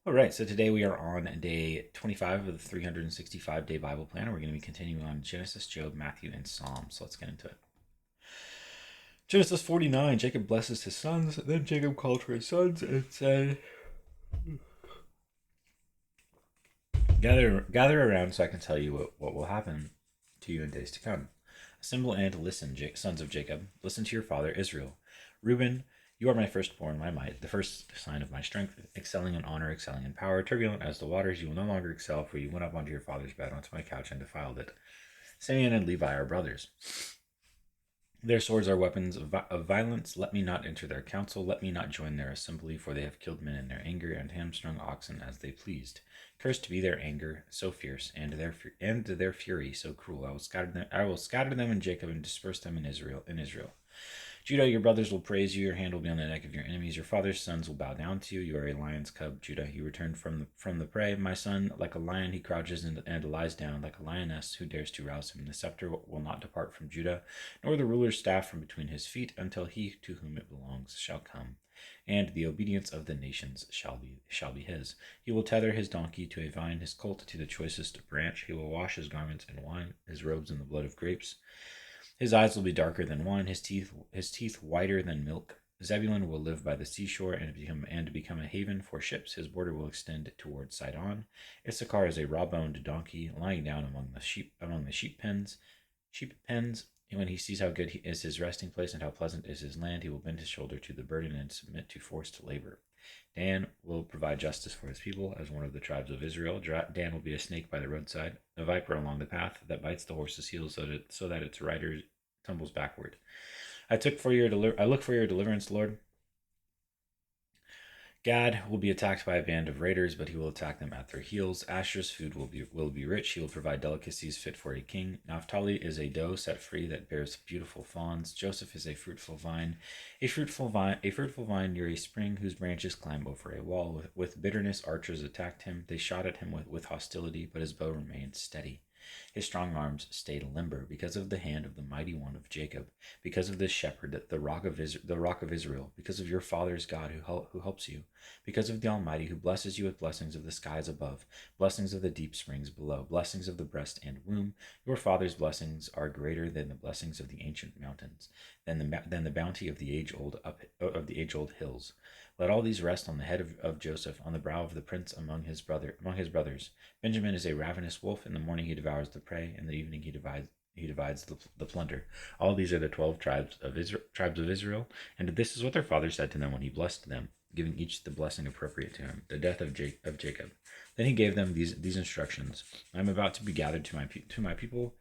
All right, so today we are on day 25 of the 365-day Bible plan. We're going to be continuing on Genesis, Job, Matthew, and Psalms. So let's get into it. Genesis 49, Jacob blesses his sons. Then Jacob called for his sons and said, gather around so I can tell you what will happen to you in days to come. Assemble and listen, sons of Jacob. Listen to your father Israel. Reuben, you are my firstborn, my might, the first sign of my strength, excelling in honor, excelling in power, turbulent as the waters. You will no longer excel, for you went up onto your father's bed, onto my couch, and defiled it. Simeon and Levi are brothers. Their swords are weapons of violence. Let me not enter their council. Let me not join their assembly, for they have killed men in their anger and hamstrung oxen as they pleased. Cursed be their anger, so fierce, and their fury so cruel. I will scatter them in Jacob and disperse them in Israel. Judah, your brothers will praise you. Your hand will be on the neck of your enemies. Your father's sons will bow down to you. You are a lion's cub, Judah. You returned from the prey. My son, like a lion, he crouches and lies down. Like a lioness, who dares to rouse him? The scepter will not depart from Judah, nor the ruler's staff from between his feet, until he to whom it belongs shall come. And the obedience of the nations shall be his. He will tether his donkey to a vine, his colt to the choicest branch. He will wash his garments in wine, his robes in the blood of grapes. His eyes will be darker than wine, his teeth whiter than milk. Zebulun will live by the seashore and become a haven for ships. His border will extend toward Sidon. Issachar is a raw-boned donkey lying down among the sheep pens. And when he sees how good is his resting place and how pleasant is his land, he will bend his shoulder to the burden and submit to forced labor. Dan will provide justice for his people as one of the tribes of Israel. Dan will be a snake by the roadside, a viper along the path that bites the horse's heels so that its rider tumbles backward. I look for your deliverance, Lord. Gad will be attacked by a band of raiders, but he will attack them at their heels. Asher's food will be rich. He will provide delicacies fit for a king. Naphtali is a doe set free that bears beautiful fawns. Joseph is a fruitful vine near a spring whose branches climb over a wall. With bitterness, archers attacked him. They shot at him with hostility, but his bow remained steady. His strong arms stayed limber because of the hand of the mighty one of Jacob, because of this shepherd, the rock of Israel, because of your father's God who helps you, because of the Almighty who blesses you with blessings of the skies above, blessings of the deep springs below, blessings of the breast and womb. Your father's blessings are greater than the blessings of the ancient mountains, than the bounty of the age-old hills. Let all these rest on the head of Joseph, on the brow of the prince among his brothers. Benjamin is a ravenous wolf. In the morning he devours the prey. In the evening he divides the plunder. All these are the 12 tribes of Israel, and this is what their father said to them when he blessed them, giving each the blessing appropriate to him, the death of Jacob. Then he gave them these instructions: I am about to be gathered to my people.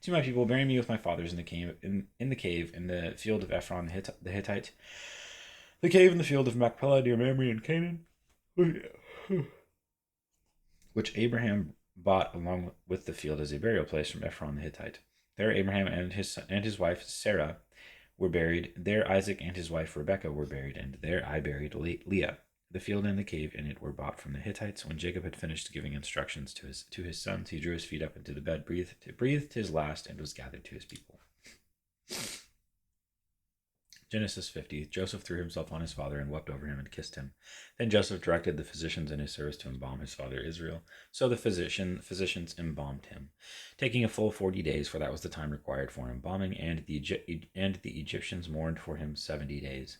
To my people, bury me with my fathers in the cave, in the field of Ephron the Hittite, the cave in the field of Machpelah near Mamre in Canaan, which Abraham bought along with the field as a burial place from Ephron the Hittite. There Abraham and his wife Sarah were buried. There Isaac and his wife Rebekah were buried, and there I buried Leah. The field and the cave in it were bought from the Hittites. When Jacob had finished giving instructions to his sons, he drew his feet up into the bed, breathed his last, and was gathered to his people. Genesis 50. Joseph threw himself on his father and wept over him and kissed him. Then Joseph directed the physicians in his service to embalm his father Israel. So the physicians embalmed him, taking a full 40 days, for that was the time required for embalming, and the Egyptians mourned for him 70 days.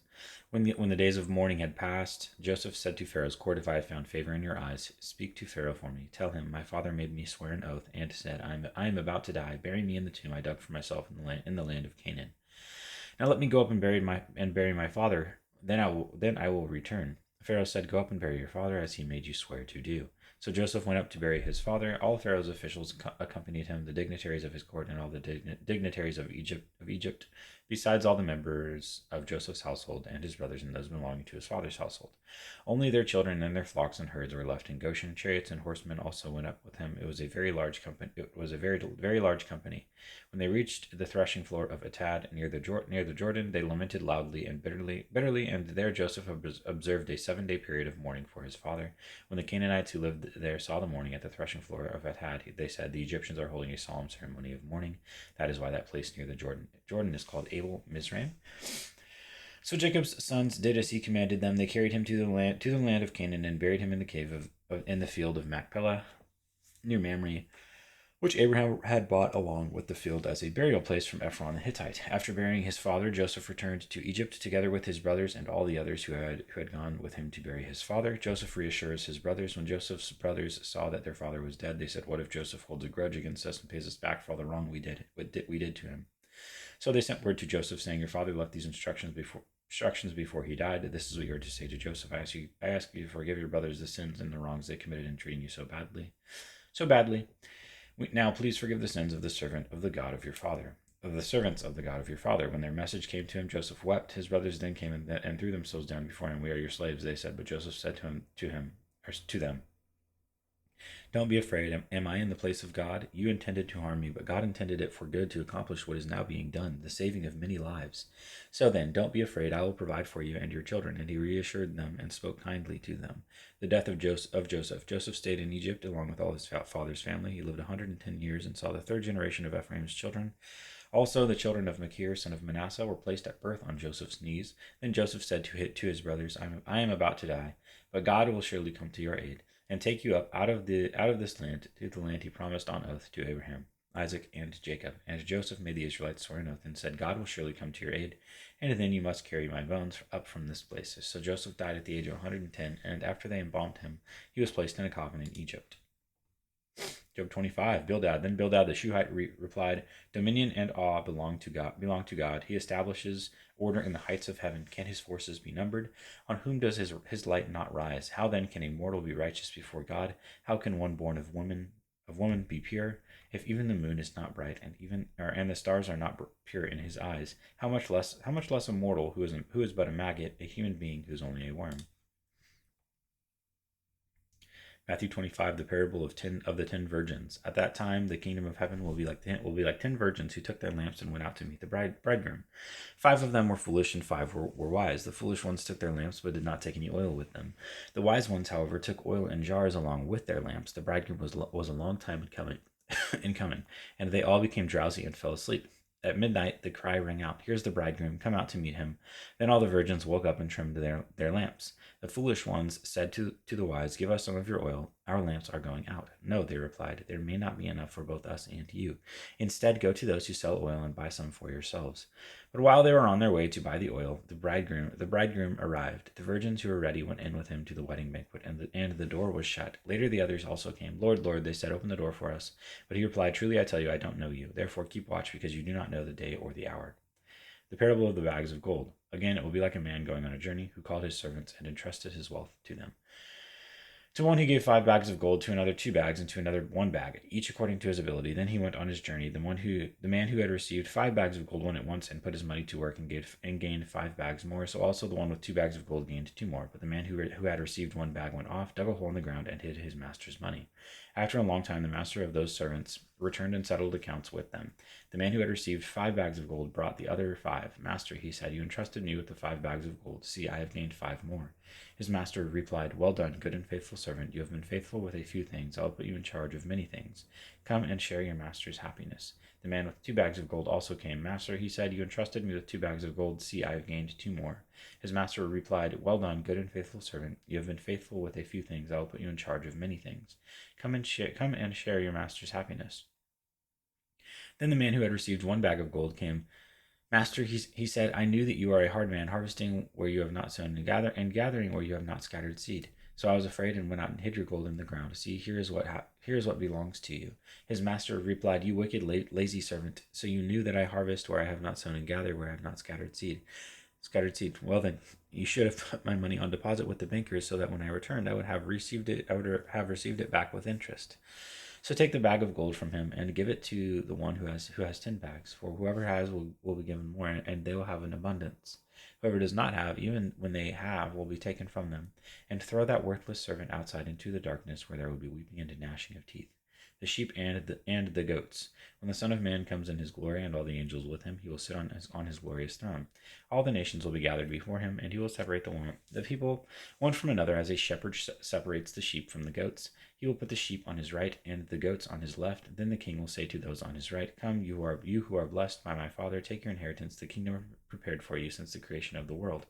When the days of mourning had passed, Joseph said to Pharaoh's court, If I have found favor in your eyes, speak to Pharaoh for me. Tell him, my father made me swear an oath, and said, I am about to die. Bury me in the tomb I dug for myself in the land of Canaan. Now let me go up and bury my father. Then I will return. Pharaoh said, Go up and bury your father, as he made you swear to do. So Joseph went up to bury his father. All Pharaoh's officials accompanied him, the dignitaries of his court and all the dignitaries of Egypt, besides all the members of Joseph's household and his brothers and those belonging to his father's household. Only their children and their flocks and herds were left in Goshen. Chariots and horsemen also went up with him. It was a very large company. When they reached the threshing floor of Atad near the Jordan, they lamented loudly and bitterly, and there Joseph observed a 7-day period of mourning for his father. When the Canaanites who lived there saw the mourning at the threshing floor of Atad, they said, The Egyptians are holding a solemn ceremony of mourning. That is why that place near the Jordan is called Abel Mizraim. So Jacob's sons did as he commanded them. They carried him to the land of Canaan and buried him in the cave in the field of Machpelah near Mamre, which Abraham had bought along with the field as a burial place from Ephron the Hittite. After burying his father, Joseph returned to Egypt together with his brothers and all the others who had gone with him to bury his father. Joseph reassures his brothers. When Joseph's brothers saw that their father was dead, they said, "What if Joseph holds a grudge against us and pays us back for all the wrong we did to him?" So they sent word to Joseph, saying, "Your father left these instructions before he died. This is what you are to say to Joseph. I ask you to forgive your brothers the sins and the wrongs they committed in treating you so badly. Now please forgive the sins of the servant of the God of your father." Of the servants of the God of your father. When their message came to him, Joseph wept. His brothers then came and threw themselves down before him. "We are your slaves," they said. But Joseph said to them, "Don't be afraid. Am I in the place of God? You intended to harm me, but God intended it for good to accomplish what is now being done, the saving of many lives. So then, don't be afraid. I will provide for you and your children." And he reassured them and spoke kindly to them. The death of Joseph. Joseph stayed in Egypt along with all his father's family. He lived 110 years and saw the third generation of Ephraim's children. Also, the children of Machir, son of Manasseh, were placed at birth on Joseph's knees. Then Joseph said to his brothers, I am about to die, but God will surely come to your aid and take you up out of this land to the land he promised on oath to Abraham, Isaac, and Jacob. And Joseph made the Israelites swear an oath and said, "God will surely come to your aid, and then you must carry my bones up from this place." So Joseph died at the age of 110, and after they embalmed him, he was placed in a coffin in Egypt. Job 25, Bildad. Then Bildad the Shuhite replied, "Dominion and awe belong to God. He establishes order in the heights of heaven. Can his forces be numbered? On whom does his light not rise? How then can a mortal be righteous before God? How can one born of woman be pure? If even the moon is not bright, and the stars are not pure in his eyes, how much less a mortal who is but a maggot, a human being who is only a worm?" Matthew 25, the parable of the 10 virgins. At that time, the kingdom of heaven will be like 10 virgins who took their lamps and went out to meet the bridegroom. 5 of them were foolish and 5 were wise. The foolish ones took their lamps but did not take any oil with them. The wise ones, however, took oil in jars along with their lamps. The bridegroom was a long time in coming, and they all became drowsy and fell asleep. At midnight, the cry rang out, "Here's the bridegroom, come out to meet him." Then all the virgins woke up and trimmed their lamps. The foolish ones said to the wise, "Give us some of your oil. Our lamps are going out." "No," they replied, "there may not be enough for both us and you. Instead, go to those who sell oil and buy some for yourselves." But while they were on their way to buy the oil, the bridegroom arrived. The virgins who were ready went in with him to the wedding banquet, and the door was shut. Later the others also came. "Lord, Lord," they said, "open the door for us." But he replied, "Truly I tell you, I don't know you. Therefore keep watch, because you do not know the day or the hour." The parable of the bags of gold. Again, it will be like a man going on a journey who called his servants and entrusted his wealth to them. To one he gave 5 bags of gold, to another 2 bags, and to another 1 bag, each according to his ability. Then he went on his journey. The man who had received 5 bags of gold went at once and put his money to work and gained 5 bags more. So also the one with 2 bags of gold gained 2 more. But the man who had received 1 bag went off, dug a hole in the ground, and hid his master's money. After a long time, the master of those servants returned and settled accounts with them. The man who had received 5 bags of gold brought the other 5. "Master," he said, "you entrusted me with the 5 bags of gold. See, I have gained 5 more." His master replied, "Well done, good and faithful servant. You have been faithful with a few things. I will put you in charge of many things. Come and share your master's happiness." The man with 2 bags of gold also came. "Master," he said, "you entrusted me with 2 bags of gold. See, I have gained 2 more." His master replied, "Well done, good and faithful servant. You have been faithful with a few things. I will put you in charge of many things. Come and share your master's happiness." Then the man who had received 1 bag of gold came. "Master," he said, "I knew that you are a hard man, harvesting where you have not sown and gathering where you have not scattered seed. So I was afraid and went out and hid your gold in the ground. See, here is what belongs to you." His master replied, "You wicked, lazy servant. So you knew that I harvest where I have not sown and gather where I have not scattered seed. Well then, you should have put my money on deposit with the bankers, so that when I returned, I would have received it back with interest. So take the bag of gold from him and give it to the one who has 10 bags. For whoever has will be given more, and they will have an abundance. Whoever does not have, even when they have, will be taken from them. And throw that worthless servant outside into the darkness, where there will be weeping and gnashing of teeth. The sheep and the goats. When the Son of Man comes in his glory and all the angels with him, he will sit on his glorious throne. All the nations will be gathered before him, and he will separate the people one from another as a shepherd separates the sheep from the goats. He will put the sheep on his right and the goats on his left. Then the king will say to those on his right, Come, you who are blessed by my Father, take your inheritance, the kingdom prepared for you since the creation of the world.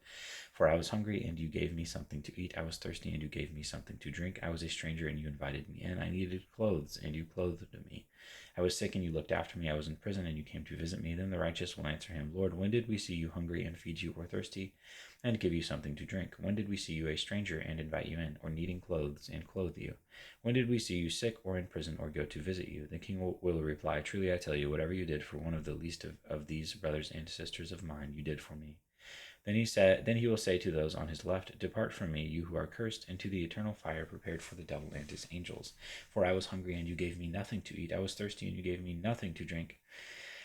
For I was hungry, and you gave me something to eat. I was thirsty, and you gave me something to drink. I was a stranger, and you invited me in. I needed clothes, and you clothed me. I was sick, and you looked after me. I was in prison, and you came to visit me. Then the righteous will answer him, Lord, when did we see you hungry and feed you, or thirsty and give you something to drink? When did we see you a stranger and invite you in, or needing clothes and clothe you? When did we see you sick or in prison or go to visit you? The king will reply, Truly I tell you, whatever you did for one of the least of these brothers and sisters of mine, you did for me. Then he will say to those on his left, Depart from me, you who are cursed, into the eternal fire prepared for the devil and his angels. For I was hungry, and you gave me nothing to eat. I was thirsty, and you gave me nothing to drink.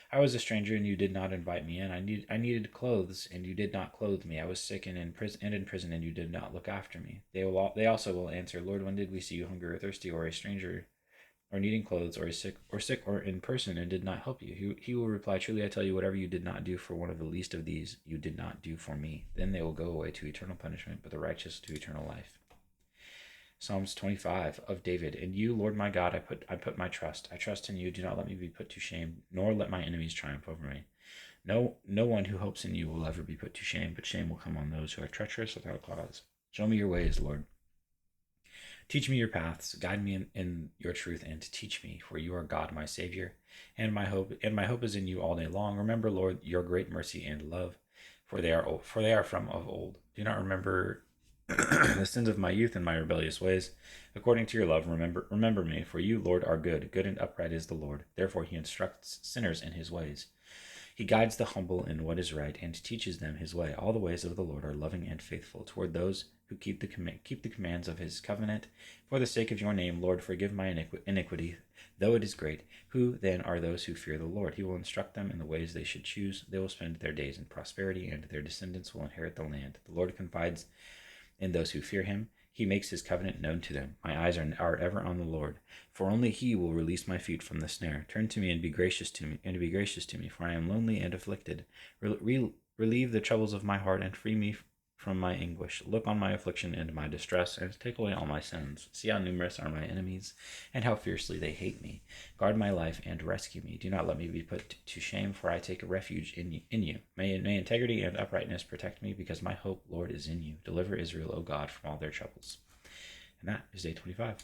I was a stranger, and you did not invite me in. I needed clothes, and you did not clothe me. I was sick and in prison, and you did not look after me. They also will answer, Lord, when did we see you hungry or thirsty, or a stranger, or needing clothes, or sick, or in person, and did not help you? He will reply, Truly I tell you, whatever you did not do for one of the least of these, you did not do for me. Then they will go away to eternal punishment, but the righteous to eternal life. Psalms 25 of David. In you, Lord my God, I put my trust. I trust in you. Do not let me be put to shame, nor let my enemies triumph over me. No one who hopes in you will ever be put to shame, but shame will come on those who are treacherous without cause. Show me your ways, Lord. Teach me your paths, guide me in your truth, and teach me, for you are God, my Savior, and my hope is in you all day long. Remember, Lord, your great mercy and love, for they are from of old. Do not remember the sins of my youth and my rebellious ways. According to your love, remember me, for you, Lord, are good. Good and upright is the Lord. Therefore he instructs sinners in his ways. He guides the humble in what is right and teaches them his way. All the ways of the Lord are loving and faithful toward those who keep the commands of his covenant. For the sake of your name, Lord, forgive my iniquity, though it is great. Who then are those who fear the Lord? He will instruct them in the ways they should choose. They will spend their days in prosperity, and their descendants will inherit the land. The Lord confides in those who fear him. He makes his covenant known to them. My eyes are ever on the Lord, for only he will release my feet from the snare. Turn to me and be gracious to me, for I am lonely and afflicted. Relieve the troubles of my heart and free me from my anguish. Look on my affliction and my distress, and take away all my sins. See how numerous are my enemies, and how fiercely they hate me. Guard my life and rescue me. Do not let me be put to shame, for I take refuge in you. May integrity and uprightness protect me, because my hope, Lord, is in you. Deliver Israel, O God, from all their troubles. And that is day 25.